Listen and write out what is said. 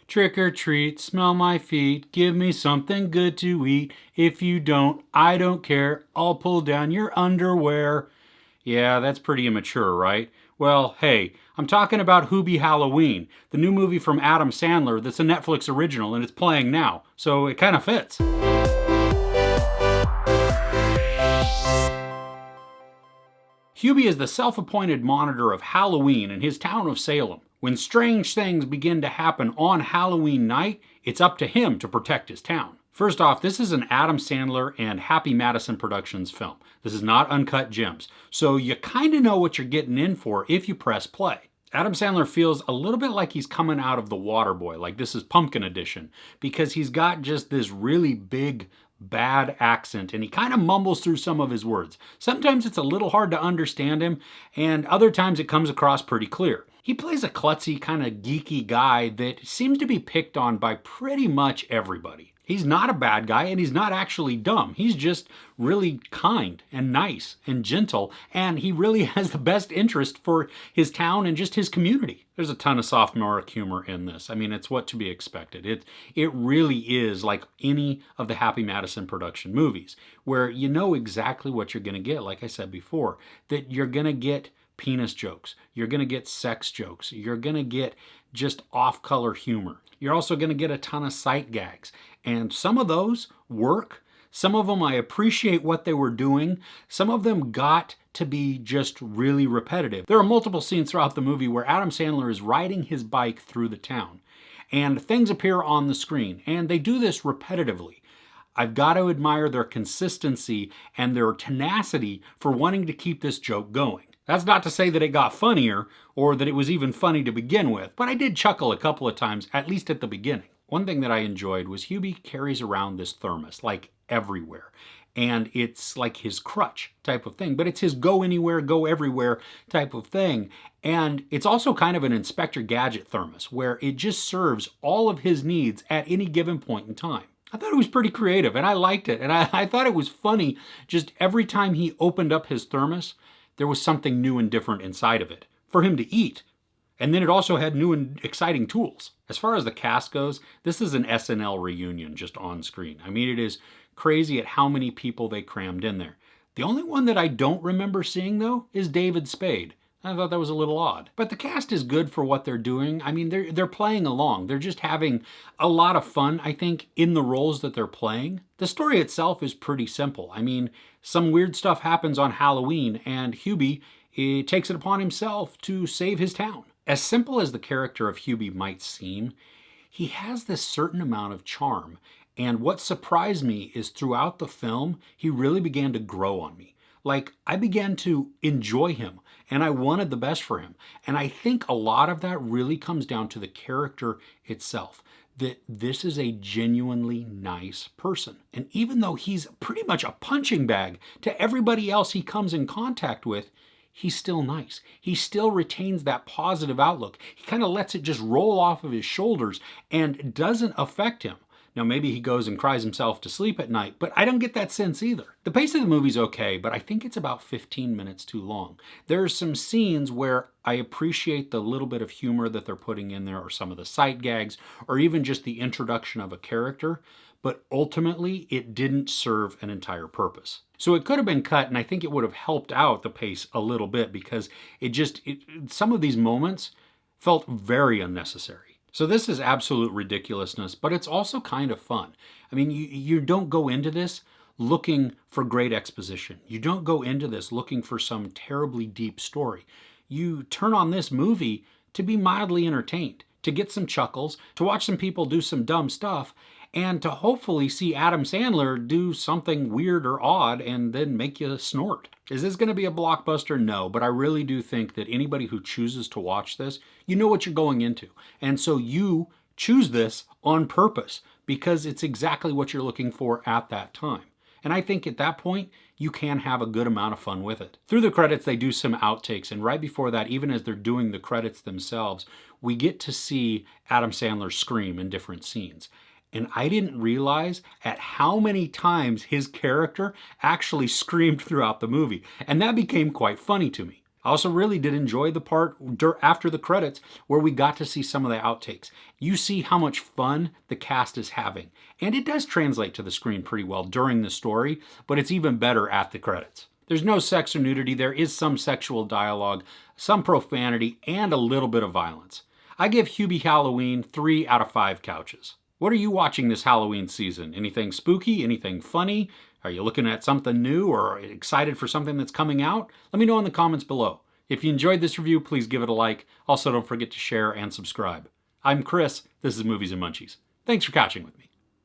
Trick or treat, smell my feet, give me something good to eat. If you don't, I don't care, I'll pull down your underwear. Yeah, that's pretty immature, right? Well, hey, I'm talking about Hubie Halloween, the new movie from Adam Sandler that's a Netflix original and it's playing now, so it kind of fits. Hubie is the self-appointed monitor of Halloween in his town of Salem. When strange things begin to happen on Halloween night, it's up to him to protect his town. First off, this is an Adam Sandler and Happy Madison Productions film. This is not Uncut Gems, so you kind of know what you're getting in for if you press play. Adam Sandler feels a little bit like he's coming out of The Waterboy, like this is Pumpkin Edition, because he's got just this really big, bad accent and he kind of mumbles through some of his words. Sometimes it's a little hard to understand him, and other times it comes across pretty clear. He plays a klutzy, kind of geeky guy that seems to be picked on by pretty much everybody. He's not a bad guy and he's not actually dumb. He's just really kind and nice and gentle, and he really has the best interest for his town and just his community. There's a ton of sophomoric humor in this. I mean, it's what to be expected. It really is like any of the Happy Madison Production movies, where you know exactly what you're going to get, like I said before, that you're going to get penis jokes, you're going to get sex jokes, you're going to get just off-color humor. You're also going to get a ton of sight gags, and some of those work. Some of them I appreciate what they were doing. Some of them got to be just really repetitive. There are multiple scenes throughout the movie where Adam Sandler is riding his bike through the town, and things appear on the screen, and they do this repetitively. I've got to admire their consistency and their tenacity for wanting to keep this joke going. That's not to say that it got funnier or that it was even funny to begin with, but I did chuckle a couple of times, at least at the beginning. One thing that I enjoyed was Hubie carries around this thermos, like everywhere. And it's like his crutch type of thing, but it's his go anywhere, go everywhere type of thing. And it's also kind of an Inspector Gadget thermos, where it just serves all of his needs at any given point in time. I thought it was pretty creative and I liked it. And I thought it was funny just every time he opened up his thermos, there was something new and different inside of it for him to eat. And then it also had new and exciting tools. As far as the cast goes, this is an SNL reunion just on screen. I mean, it is crazy at how many people they crammed in there. The only one that I don't remember seeing, though, is David Spade. I thought that was a little odd. But the cast is good for what they're doing. I mean, they're playing along. They're just having a lot of fun, I think, in the roles that they're playing. The story itself is pretty simple. I mean, some weird stuff happens on Halloween, and Hubie takes it upon himself to save his town. As simple as the character of Hubie might seem, he has this certain amount of charm. And what surprised me is throughout the film, he really began to grow on me. Like, I began to enjoy him, and I wanted the best for him. And I think a lot of that really comes down to the character itself, that this is a genuinely nice person. And even though he's pretty much a punching bag to everybody else he comes in contact with, he's still nice. He still retains that positive outlook. He kind of lets it just roll off of his shoulders and doesn't affect him. Now, maybe he goes and cries himself to sleep at night, but I don't get that sense either. The pace of the movie's okay, but I think it's about 15 minutes too long. There are some scenes where I appreciate the little bit of humor that they're putting in there, or some of the sight gags, or even just the introduction of a character, but ultimately it didn't serve an entire purpose. So it could have been cut, and I think it would have helped out the pace a little bit, because some of these moments felt very unnecessary. So this is absolute ridiculousness, but it's also kind of fun. I mean, you don't go into this looking for great exposition. You don't go into this looking for some terribly deep story. You turn on this movie to be mildly entertained, to get some chuckles, to watch some people do some dumb stuff, and to hopefully see Adam Sandler do something weird or odd and then make you snort. Is this going to be a blockbuster? No, but I really do think that anybody who chooses to watch this, you know what you're going into. And so you choose this on purpose because it's exactly what you're looking for at that time. And I think at that point, you can have a good amount of fun with it. Through the credits, they do some outtakes, and right before that, even as they're doing the credits themselves, we get to see Adam Sandler scream in different scenes. And I didn't realize at how many times his character actually screamed throughout the movie. And that became quite funny to me. I also really did enjoy the part after the credits where we got to see some of the outtakes. You see how much fun the cast is having, and it does translate to the screen pretty well during the story, but it's even better at the credits. There's no sex or nudity, there is some sexual dialogue, some profanity, and a little bit of violence. I give Hubie Halloween 3 out of 5 couches. What are you watching this Halloween season? Anything spooky? Anything funny? Are you looking at something new or excited for something that's coming out? Let me know in the comments below. If you enjoyed this review, please give it a like. Also, don't forget to share and subscribe. I'm Chris. This is Movies and Munchies. Thanks for catching with me.